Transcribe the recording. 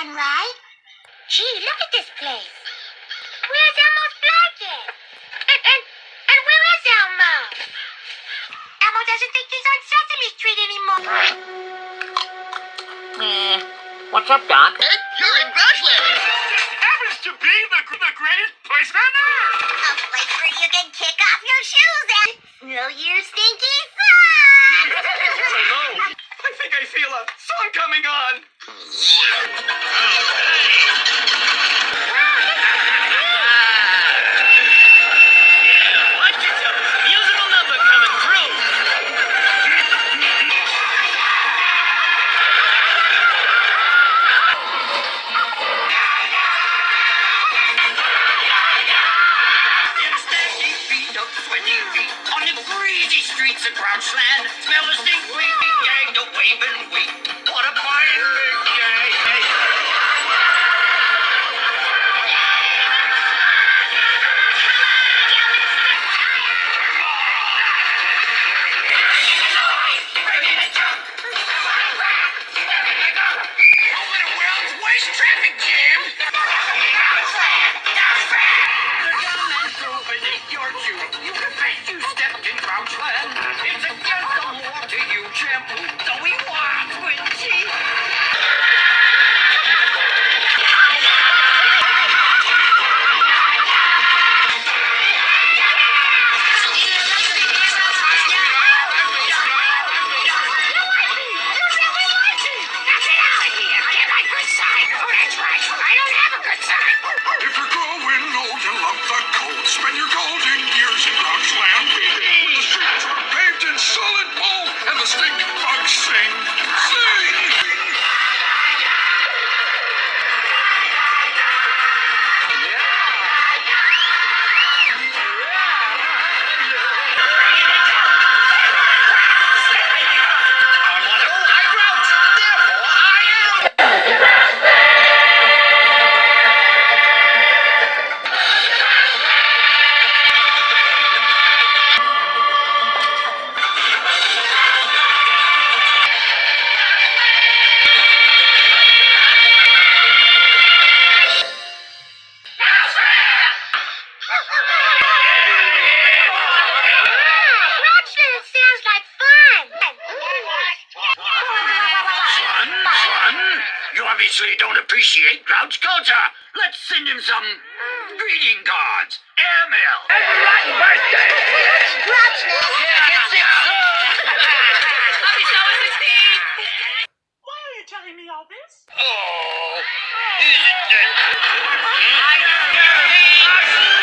fun, right? Gee, look at this place. Where's Elmo's blanket? And where is Elmo? Elmo doesn't think he's on Sesame Street anymore. What's up, Doc? Ed, you're in Grouchland. This happens to be the greatest place on earth. A place where you can kick off your shoes and smell your stinky socks. Hello. I think I feel a song coming on. Watch yourself. Musical number coming through. Instead, you feet up 20 feet on the breezy streets of Grouchland. Smell the stink, wait, yay, the wave and wait. What a fine big yay. Over the world's worst traffic jam. The gunman drove beneath your shoe. You confess you stepped in Grouchland. It's against the law to use shampoo. So we walk with teeth. If you're growing old and love the cold, spend your golden years in Grouchland. Where the streets are paved in solid mold and the stink bugs sing. Sing! Our motto, I grouch, therefore I am. Grouchland sounds like fun. Son, you obviously don't appreciate Grouch culture. Let's send him some greeting cards. ML. Happy birthday! Grouchland. Yeah, get sick soon. Happy summer 16. Why are you telling me all this? Oh, isn't that...